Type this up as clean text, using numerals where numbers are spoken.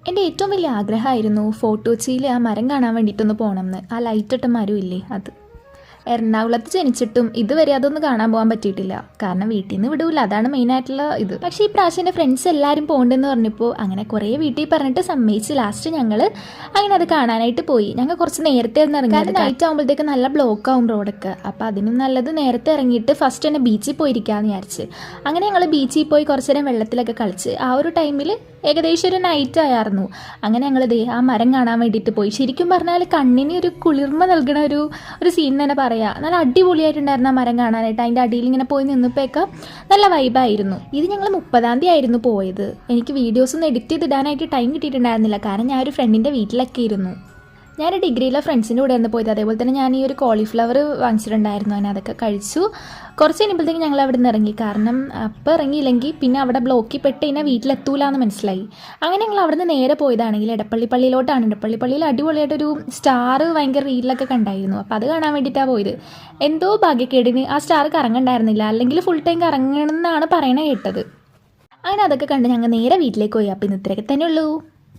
എൻ്റെ ഏറ്റവും വലിയ ആഗ്രഹമായിരുന്നു ഫോർട്ട് കൊച്ചിയിൽ ആ മരം കാണാൻ വേണ്ടിയിട്ടൊന്ന് പോകണമെന്ന്. ആ ലൈറ്റിട്ട മരമില്ലേ അത്. എറണാകുളത്ത് ജനിച്ചിട്ടും ഇതുവരെ അതൊന്നും കാണാൻ പോകാൻ പറ്റിയിട്ടില്ല. കാരണം വീട്ടിൽ നിന്ന് വിടൂല, അതാണ് മെയിനായിട്ടുള്ള ഇത്. പക്ഷേ ഈ പ്രാവശ്യം എൻ്റെ ഫ്രണ്ട്സ് എല്ലാവരും പോകണ്ടെന്ന് പറഞ്ഞപ്പോൾ അങ്ങനെ കുറേ വീട്ടിൽ പറഞ്ഞിട്ട് സമ്മതിച്ച് ലാസ്റ്റ് ഞങ്ങൾ അങ്ങനെ അത് കാണാനായിട്ട് പോയി. ഞങ്ങൾ കുറച്ച് നേരത്തെ ഇറങ്ങി, കാരണം നൈറ്റ് ആകുമ്പോഴത്തേക്ക് നല്ല ബ്ലോക്ക് ആവും റോഡൊക്കെ. അപ്പോൾ അതിനും നല്ലത് നേരത്തെ ഇറങ്ങിയിട്ട് ഫസ്റ്റ് തന്നെ ബീച്ചിൽ പോയിരിക്കാമെന്ന് വിചാരിച്ച് അങ്ങനെ ഞങ്ങൾ ബീച്ചിൽ പോയി കുറച്ച് നേരം വെള്ളത്തിലൊക്കെ കളിച്ച് ആ ഒരു ടൈമിൽ ഏകദേശം ഒരു നൈറ്റ് ആയിരുന്നു. അങ്ങനെ ഞങ്ങൾ ആ മരം കാണാൻ വേണ്ടിയിട്ട് പോയി. ശരിക്കും പറഞ്ഞാൽ കണ്ണിന് ഒരു കുളിർമ നൽകണ ഒരു സീൻ തന്നെ പറയാം. നല്ല അടിപൊളിയായിട്ടുണ്ടായിരുന്നു ആ മരം കാണാനായിട്ട്. അതിൻ്റെ അടിയിൽ ഇങ്ങനെ പോയി നിന്നപ്പോഴൊക്കെ നല്ല വൈബായിരുന്നു. ഇത് ഞങ്ങൾ 30-ാം തീയതി ആയിരുന്നു പോയത്. എനിക്ക് വീഡിയോസൊന്നും എഡിറ്റ് ചെയ്തിടാനായിട്ട് ടൈം കിട്ടിയിട്ടുണ്ടായിരുന്നില്ല, കാരണം ഞാൻ ഒരു ഫ്രണ്ടിൻ്റെ വീട്ടിലൊക്കെ ഇരുന്നു. ഞാൻ ഡിഗ്രിയിലെ ഫ്രണ്ട്സിൻ്റെ കൂടെ ആയിരുന്നു പോയത്. അതേപോലെ തന്നെ ഞാൻ ഈ ഒരു കോളിഫ്ലവർ വാങ്ങിച്ചിട്ടുണ്ടായിരുന്നു, അങ്ങനെ അതൊക്കെ കഴിച്ചു. കുറച്ച് കഴിഞ്ഞപ്പോഴത്തേക്കും ഞങ്ങൾ അവിടെ നിന്ന് ഇറങ്ങി. കാരണം അപ്പോൾ ഇറങ്ങിയില്ലെങ്കിൽ പിന്നെ അവിടെ ബ്ലോക്കിൽ പെട്ട് കഴിഞ്ഞാൽ വീട്ടിലെത്തൂല എന്ന് മനസ്സിലായി. അങ്ങനെ ഞങ്ങൾ അവിടെ നിന്ന് നേരെ പോയതാണെങ്കിൽ എടപ്പള്ളി പള്ളിയിലോട്ടാണ്. എടപ്പള്ളി പള്ളിയിൽ അടിപൊളിയായിട്ടൊരു സ്റ്റാർ ഭയങ്കര റീലിലൊക്കെ കണ്ടായിരുന്നു. അപ്പോൾ അത് കാണാൻ വേണ്ടിയിട്ടാണ് പോയത്. എന്തോ ഭാഗ്യക്കേടിന് ആ സ്റ്റാർ കറങ്ങണ്ടായിരുന്നില്ല, അല്ലെങ്കിൽ ഫുൾ ടൈം കറങ്ങണമെന്നാണ് പറയണ കേട്ടത്. അങ്ങനെ അതൊക്കെ കണ്ട് ഞങ്ങൾ നേരെ വീട്ടിലേക്ക് പോയി. അപ്പോൾ ഇന്ന് ഇത്രയൊക്കെ തന്നെ ഉള്ളൂ.